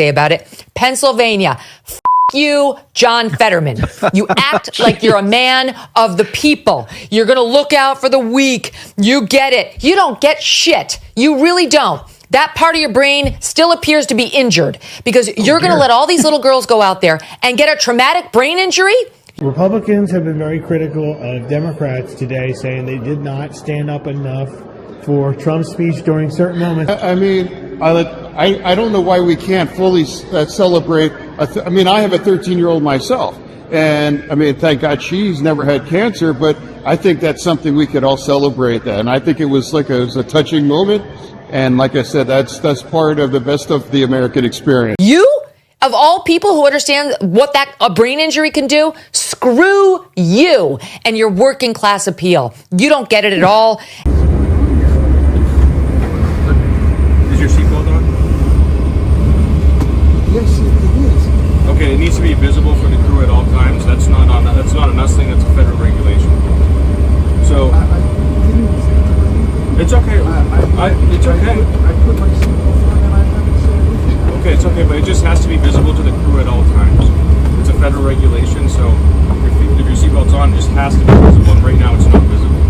say about it. Pennsylvania. You, John Fetterman. You act like you're a man of the people. You're going to look out for the weak. You get it. You don't get shit. You really don't. That part of your brain still appears to be injured because you're going to let all these little girls go out there and get a traumatic brain injury. Republicans have been very critical of Democrats today, saying they did not stand up enough for Trump's speech during certain moments. I mean, I don't know why we can't fully celebrate. I mean, I have a 13-year-old myself, and I mean, thank God she's never had cancer, but I think that's something we could all celebrate that. And I think it was a touching moment. And like I said, that's part of the best of the American experience. You, of all people who understand what a brain injury can do, screw you and your working class appeal. You don't get it at all. Is your seatbelt on? Yes, it is. Okay, it needs to be visible for the crew at all times. That's not an us thing. That's a federal regulation. So it's okay. It's okay. I put my seatbelt on and I haven't said anything. Okay, it's okay, but it just has to be visible to the crew at all times. It's a federal regulation, so if your seatbelt's on, it just has to be visible. And right now, it's not visible.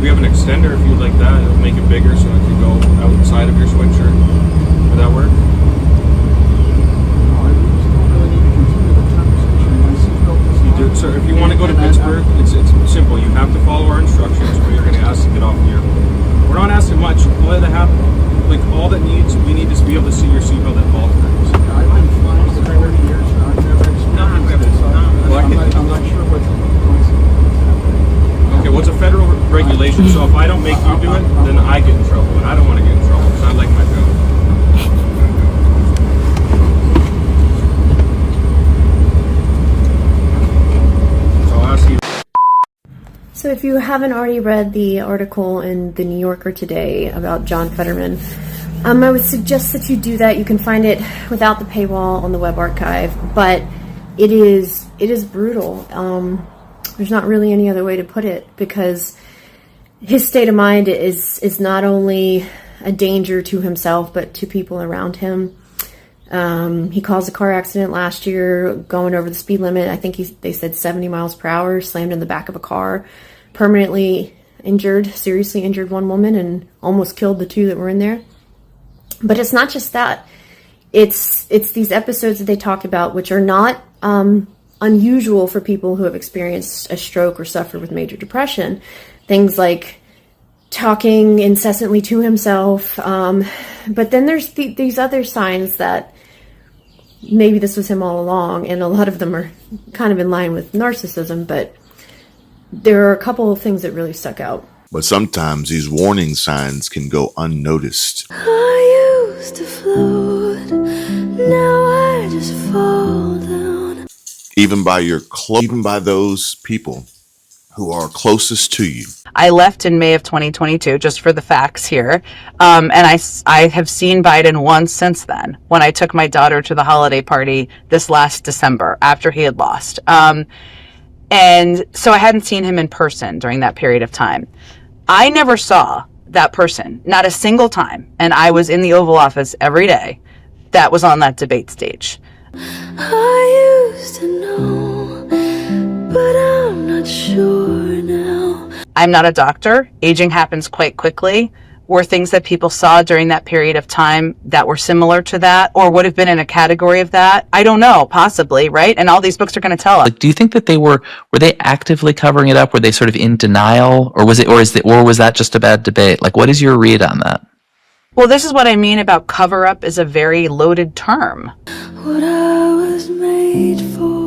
We have an extender if you'd like that. It'll make it bigger so it can go outside of your sweatshirt. Would that work? Sir, if you want to go to Pittsburgh, it's simple. You have to follow our instructions, or you're going to ask to get off here. We're not asking much. Let it happen. Like all that we need is to be able to see your seatbelt at all times. I've been flying for 30 years and I've never experienced this. I'm not sure what the Okay, well, it's a federal regulation, so if I don't make you do it, then I get in trouble, and I don't want to get in trouble because I like my job. So if you haven't already read the article in the New Yorker today about John Fetterman, I would suggest that you do that. You can find it without the paywall on the web archive, but it is brutal. There's not really any other way to put it, because his state of mind is not only a danger to himself, but to people around him. He caused a car accident last year going over the speed limit. I think they said 70 miles per hour, slammed in the back of a car, permanently seriously injured one woman and almost killed the two that were in there. But it's not just that. It's these episodes that they talk about, which are not unusual for people who have experienced a stroke or suffered with major depression. Things like talking incessantly to himself. But then there's these other signs that maybe this was him all along, and a lot of them are kind of in line with narcissism, but there are a couple of things that really stuck out. But sometimes these warning signs can go unnoticed. I used to float, now I just fall down. Even by those people who are closest to you. I left in May of 2022, just for the facts here. And I have seen Biden once since then, when I took my daughter to the holiday party this last December after he had lost. And so I hadn't seen him in person during that period of time. I never saw that person, not a single time. And I was in the Oval Office every day that was on that debate stage. I used to know, but I'm not sure now. I'm not a doctor. Aging happens quite quickly. Were things that people saw during that period of time that were similar to that, or would have been in a category of that? I don't know, possibly, right? And all these books are going to tell us. Like, do you think that were they actively covering it up? Were they sort of in denial, or was that just a bad debate? Like, what is your read on that? Well, this is what I mean about cover up is a very loaded term. What I was made for.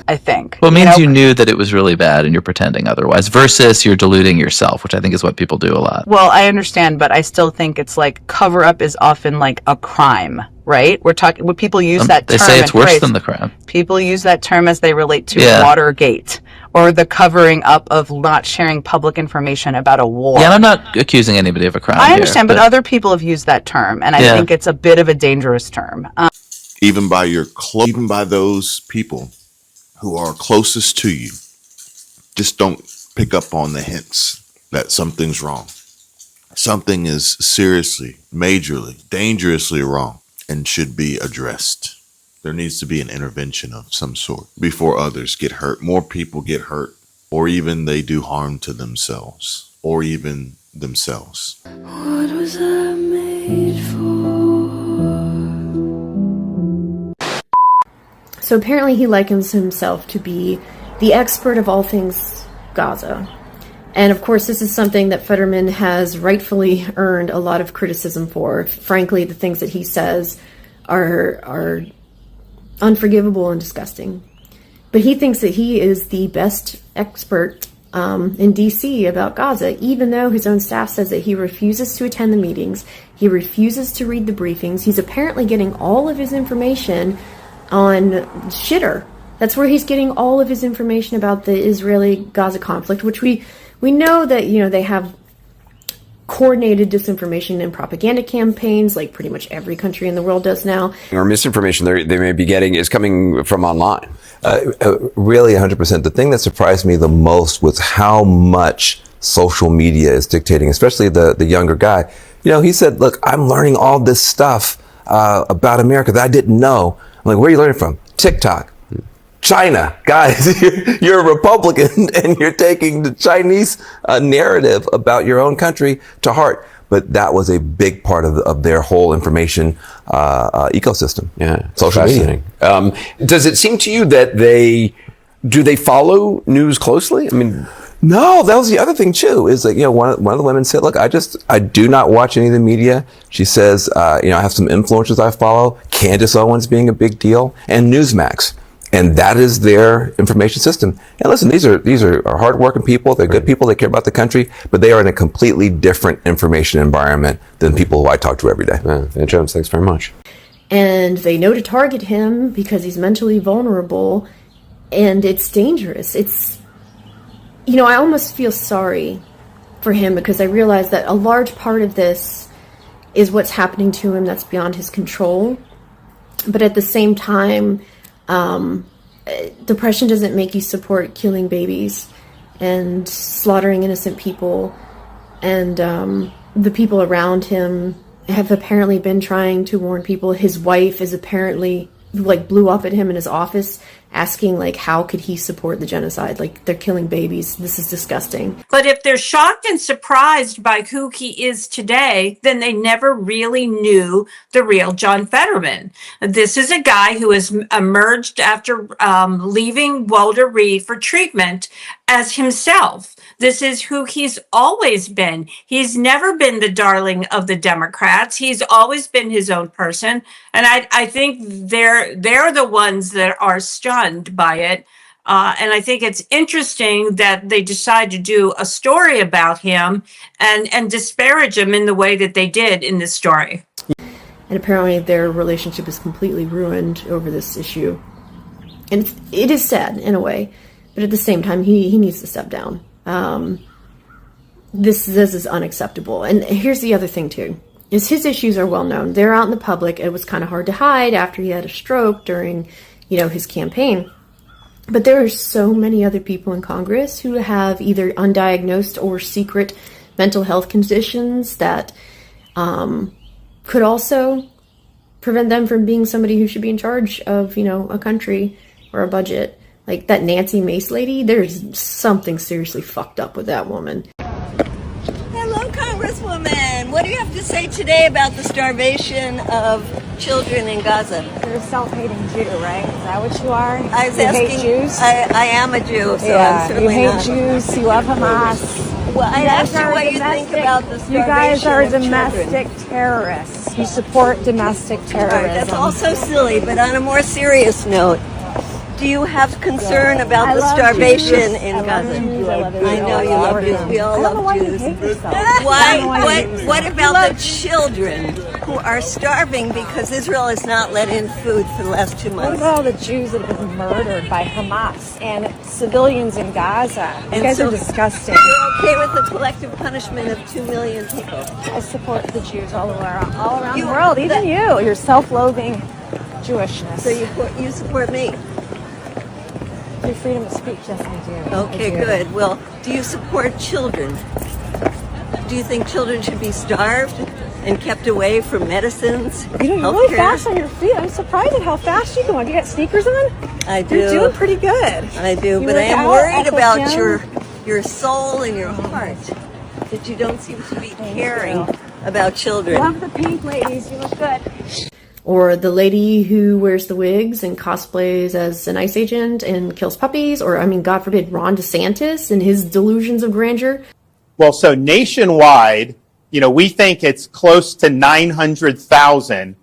I think. Well, it means you knew that it was really bad and you're pretending otherwise, versus you're deluding yourself, which I think is what people do a lot. Well, I understand, but I still think it's like cover up is often like a crime, right? We're talking, when people use that term. They say it's worse than the crime. People use that term as they relate to Watergate or the covering up of not sharing public information about a war. Yeah, and I'm not accusing anybody of a crime. I understand, but other people have used that term, and I think it's a bit of a dangerous term. Even by those people who are closest to you. just don't pick up on the hints that something's wrong. Something is seriously, majorly, dangerously wrong and should be addressed. There needs to be an intervention of some sort before others get hurt, more people get hurt, or even they do harm to themselves, or even themselves. What was I made for? So apparently he likens himself to be the expert of all things Gaza. And of course, this is something that Fetterman has rightfully earned a lot of criticism for. Frankly, the things that he says are unforgivable and disgusting. But he thinks that he is the best expert in DC about Gaza, even though his own staff says that he refuses to attend the meetings, he refuses to read the briefings. He's apparently getting all of his information on Shitter. That's where he's getting all of his information about the Israeli-Gaza conflict, which we know that, they have coordinated disinformation and propaganda campaigns like pretty much every country in the world does now. Or misinformation they may be getting is coming from online. Really 100%. The thing that surprised me the most was how much social media is dictating, especially the younger guy. He said, look, I'm learning all this stuff about America that I didn't know. I'm like, where are you learning from? TikTok. China. Guys, you're a Republican and you're taking the Chinese narrative about your own country to heart. But that was a big part of their whole information ecosystem. Yeah, social media. Does it seem to you that they follow news closely? I mean, no, that was the other thing too. Is like one of the women said, "Look, I do not watch any of the media." She says, "I have some influencers I follow. Candace Owens being a big deal, and Newsmax." And that is their information system. And listen, these are hardworking people. They're good people. They care about the country, but they are in a completely different information environment than people who I talk to every day. Van Jones, thanks very much. And they know to target him because he's mentally vulnerable, and it's dangerous. It's, I almost feel sorry for him because I realize that a large part of this is what's happening to him that's beyond his control. But at the same time, depression doesn't make you support killing babies and slaughtering innocent people, and the people around him have apparently been trying to warn people. His wife is apparently blew up at him in his office asking how could he support the genocide? They're killing babies. This is disgusting. But if they're shocked and surprised by who he is today, then they never really knew the real John Fetterman. This is a guy who has emerged after leaving Walter Reed for treatment as himself. This is who he's always been. He's never been the darling of the Democrats. He's always been his own person. And I think they're the ones that are stunned by it. And I think it's interesting that they decide to do a story about him and disparage him in the way that they did in this story. And apparently their relationship is completely ruined over this issue. And it is sad in a way, but at the same time, he needs to step down. This is unacceptable. And here's the other thing too, is his issues are well known. They're out in the public. It was kind of hard to hide after he had a stroke during, his campaign. But there are so many other people in Congress who have either undiagnosed or secret mental health conditions that could also prevent them from being somebody who should be in charge of, a country or a budget. Like that Nancy Mace lady, there's something seriously fucked up with that woman. Hello, Congresswoman. What do you have to say today about the starvation of children in Gaza? You're a self-hating Jew, right? Is that what you are? I was you asking. Hate Jews? I am a Jew, so I'm certainly you hate not. Jews. You love Hamas. Well, I asked you what you think about the starvation You guys are of domestic children. terrorists. You support domestic terrorism. All right, that's also silly, but on a more serious note, do you have concern about the starvation in Gaza? I know you love Jews. We all love Jews. What about the children who are starving because Israel has not let in food for the last 2 months? What about all the Jews that have been murdered by Hamas and civilians in Gaza? You guys are disgusting. You're okay with the collective punishment of 2 million people? I support the Jews all around the world, even you. Your self-loathing Jewishness. So you support me? Your freedom of speech, yes, I do. Okay, I do. good. Well, do you support children? Do you think children should be starved and kept away from medicines? You're really fast on your feet. I'm surprised at how fast you go. Do you got sneakers on? I do. You're doing pretty good. I do, You but I work am out worried at the about gym? your soul and your heart. That you don't seem to be caring about children. Love the pink, ladies. You look good. Or the lady who wears the wigs and cosplays as an ICE agent and kills puppies, or, I mean, God forbid, Ron DeSantis and his delusions of grandeur. Well, so nationwide, we think it's close to 900,000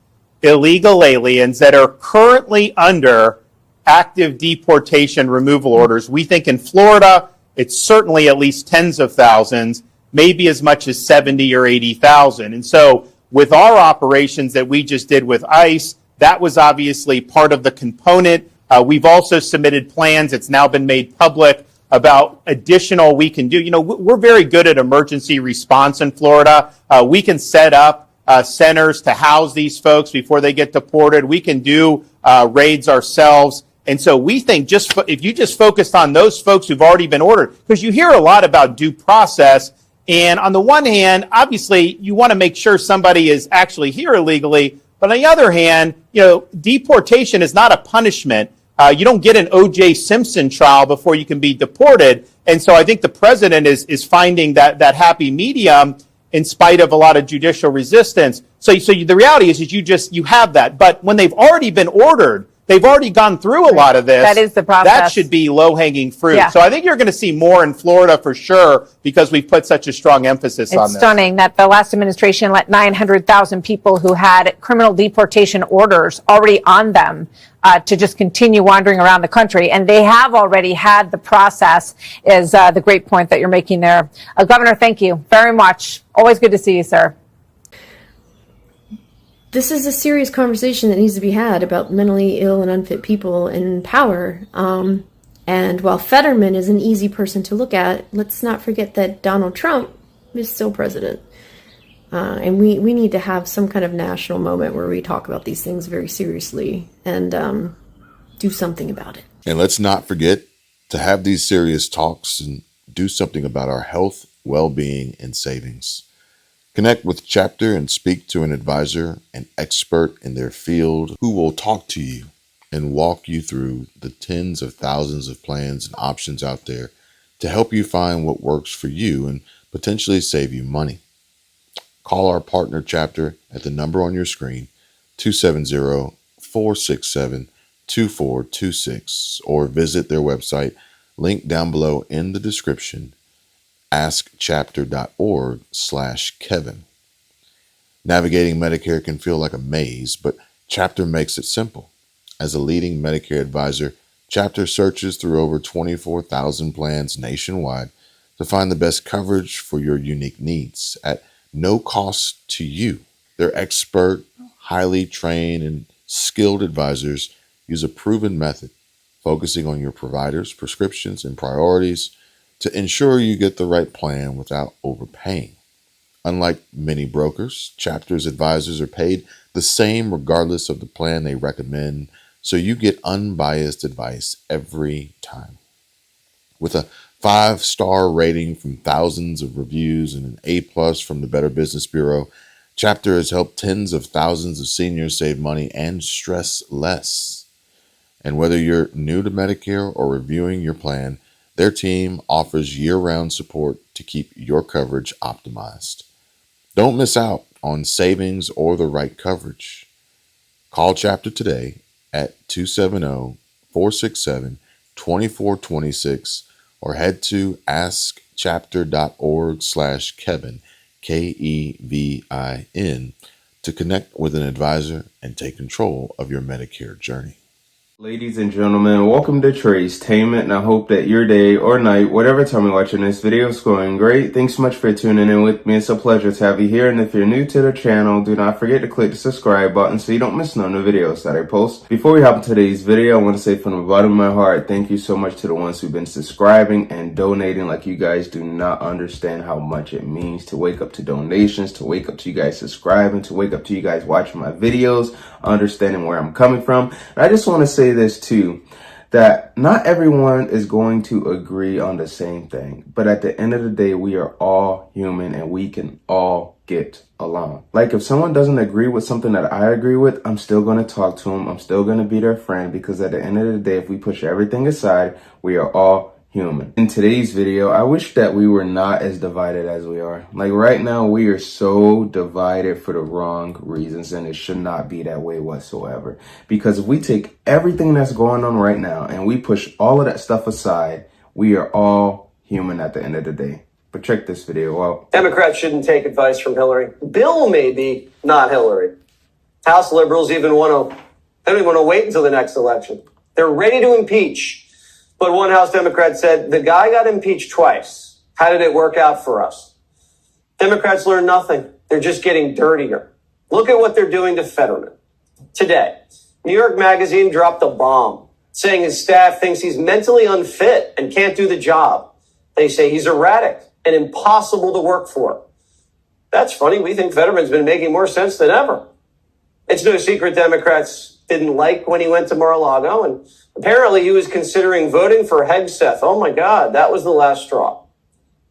illegal aliens that are currently under active deportation removal orders. We think in Florida, it's certainly at least tens of thousands, maybe as much as 70 or 80,000. And so with our operations that we just did with ICE, that was obviously part of the component. We've also submitted plans. It's now been made public about additional we can do. We're very good at emergency response in Florida. We can set up centers to house these folks before they get deported. We can do raids ourselves. And so we think if you just focused on those folks who've already been ordered, because you hear a lot about due process. And on the one hand, obviously, you want to make sure somebody is actually here illegally. But on the other hand, deportation is not a punishment. You don't get an O.J. Simpson trial before you can be deported. And so I think the president is finding that happy medium in spite of a lot of judicial resistance. So the reality is you have that. But when they've already been ordered, they've already gone through a lot of this. That is the process. That should be low-hanging fruit. Yeah. So I think you're going to see more in Florida for sure because we've put such a strong emphasis on It's this. stunning that the last administration let 900,000 people who had criminal deportation orders already on them to just continue wandering around the country. And they have already had the process, is the great point that you're making there. Governor, thank you very much. Always good to see you, sir. This is a serious conversation that needs to be had about mentally ill and unfit people in power. And while Fetterman is an easy person to look at, let's not forget that Donald Trump is still president. And we need to have some kind of national moment where we talk about these things very seriously and do something about it. And let's not forget to have these serious talks and do something about our health, well-being, and savings. Connect with Chapter and speak to an advisor, an expert in their field who will talk to you and walk you through the tens of thousands of plans and options out there to help you find what works for you and potentially save you money. Call our partner Chapter at the number on your screen, 270-467-2426, or visit their website, link down below in the description, askchapter.org/Kevin. Navigating Medicare can feel like a maze, but Chapter makes it simple. As a leading Medicare advisor, Chapter searches through over 24,000 plans nationwide to find the best coverage for your unique needs at no cost to you. Their expert, highly trained, and skilled advisors use a proven method, focusing on your provider's prescriptions and priorities to ensure you get the right plan without overpaying. Unlike many brokers, Chapter's advisors are paid the same regardless of the plan they recommend, so you get unbiased advice every time. With a 5-star rating from thousands of reviews and an A+ from the Better Business Bureau, Chapter has helped tens of thousands of seniors save money and stress less. And whether you're new to Medicare or reviewing your plan, their team offers year-round support to keep your coverage optimized. Don't miss out on savings or the right coverage. Call Chapter today at 270-467-2426 or head to askchapter.org/Kevin, Kevin, to connect with an advisor and take control of your Medicare journey. Ladies and gentlemen, welcome to Tracetainment, and I hope that your day or night, whatever time you're watching this video, is going great. Thanks so much for tuning in with me. It's a pleasure to have you here, and if you're new to the channel, do not forget to click the subscribe button so you don't miss none of the videos that I post. Before we hop into today's video, I want to say from the bottom of my heart, thank you so much to the ones who've been subscribing and donating. Like, you guys do not understand how much it means to wake up to donations, to wake up to you guys subscribing, to wake up to you guys watching my videos, understanding where I'm coming from. And I just want to say this too. that not everyone is going to agree on the same thing, but at the end of the day, we are all human and we can all get along. Like if someone doesn't agree with something that I agree with, I'm still going to talk to them. I'm still going to be their friend, because at the end of the day, if we push everything aside, we are all human. In today's video, I wish that we were not as divided as we are. Like right now, we are so divided for the wrong reasons, and it should not be that way whatsoever. Because if we take everything that's going on right now and we push all of that stuff aside, we are all human at the end of the day. But check this video out. Democrats shouldn't take advice from Hillary. Bill maybe, not Hillary. House liberals they don't even want to wait until the next election. They're ready to impeach. But one House Democrat said, the guy got impeached twice. How did it work out for us? Democrats learn nothing. They're just getting dirtier. Look at what they're doing to Fetterman. Today, New York Magazine dropped a bomb, saying his staff thinks he's mentally unfit and can't do the job. They say he's erratic and impossible to work for. That's funny. We think Fetterman's been making more sense than ever. It's no secret Democrats didn't like when he went to Mar-a-Lago, and apparently he was considering voting for Hegseth. Oh my God, that was the last straw.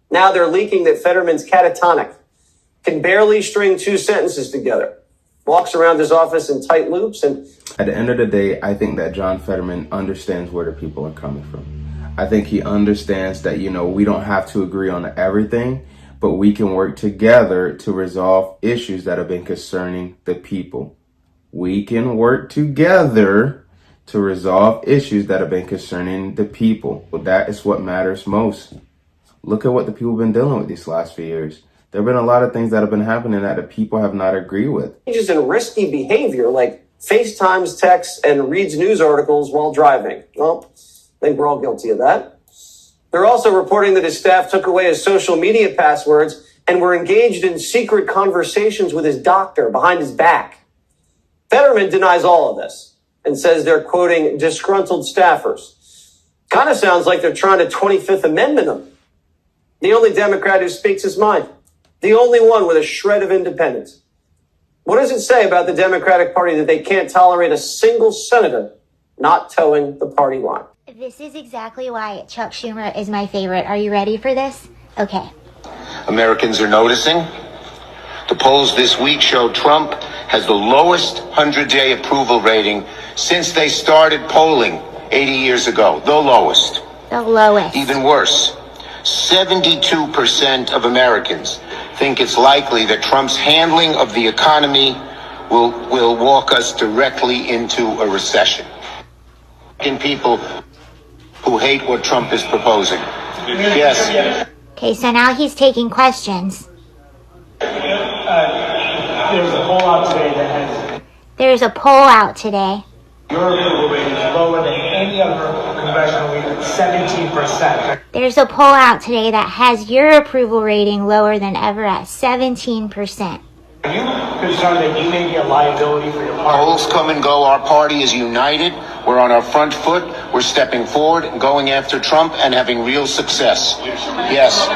Now they're leaking that Fetterman's catatonic, can barely string two sentences together, walks around his office in tight loops. And at the end of the day, I think that John Fetterman understands where the people are coming from. I think he understands that, we don't have to agree on everything, but we can work together to resolve issues that have been concerning the people. We can work together to resolve issues that have been concerning the people. Well, that is what matters most. Look at what the people have been dealing with these last few years. There have been a lot of things that have been happening that the people have not agreed with. Changes in risky behavior, like FaceTimes texts and reads news articles while driving. Well, I think we're all guilty of that. They're also reporting that his staff took away his social media passwords and were engaged in secret conversations with his doctor behind his back. Fetterman denies all of this and says they're quoting disgruntled staffers. Kind of sounds like they're trying to 25th Amendment him. The only Democrat who speaks his mind. The only one with a shred of independence. What does it say about the Democratic Party that they can't tolerate a single senator not towing the party line? This is exactly why Chuck Schumer is my favorite. Are you ready for this? Okay. Americans are noticing. The polls this week show Trump has the lowest 100-day approval rating since they started polling 80 years ago. The lowest. The lowest. Even worse, 72% of Americans think it's likely that Trump's handling of the economy will walk us directly into a recession. People who hate what Trump is proposing. Yes. Okay, so now he's taking questions. There's a poll out today that has... There's a poll out today. Your approval rating is lower than any other congressional leader, 17%. There's a poll out today that has your approval rating lower than ever at 17%. Are you concerned that you may be a liability for your party? Polls come and go. Our party is united. We're on our front foot. We're stepping forward and going after Trump and having real success. Yes.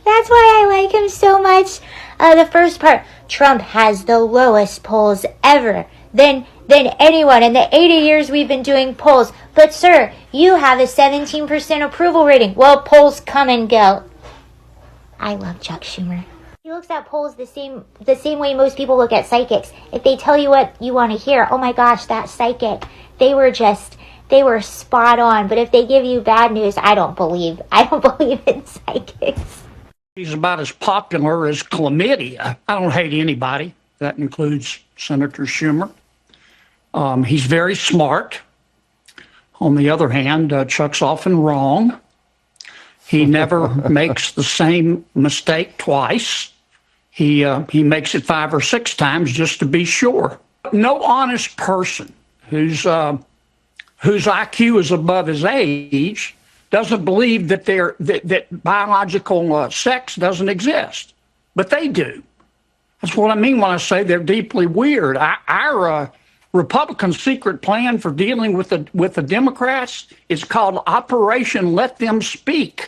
That's why I like him so much. The first part, Trump has the lowest polls ever than anyone in the 80 years we've been doing polls. But sir, you have a 17% approval rating. Well, polls come and go. I love Chuck Schumer. He looks at polls the same way most people look at psychics. If they tell you what you want to hear, oh my gosh, that psychic, they were spot on. But if they give you bad news, I don't believe in psychics. He's about as popular as chlamydia. I don't hate anybody. That includes Senator Schumer. He's very smart. On the other hand, Chuck's often wrong. He never makes the same mistake twice. He makes it 5 or 6 times just to be sure. No honest person whose IQ is above his age doesn't believe that that biological sex doesn't exist, but they do. That's what I mean when I say they're deeply weird. Our Republican secret plan for dealing with the Democrats is called Operation Let Them Speak.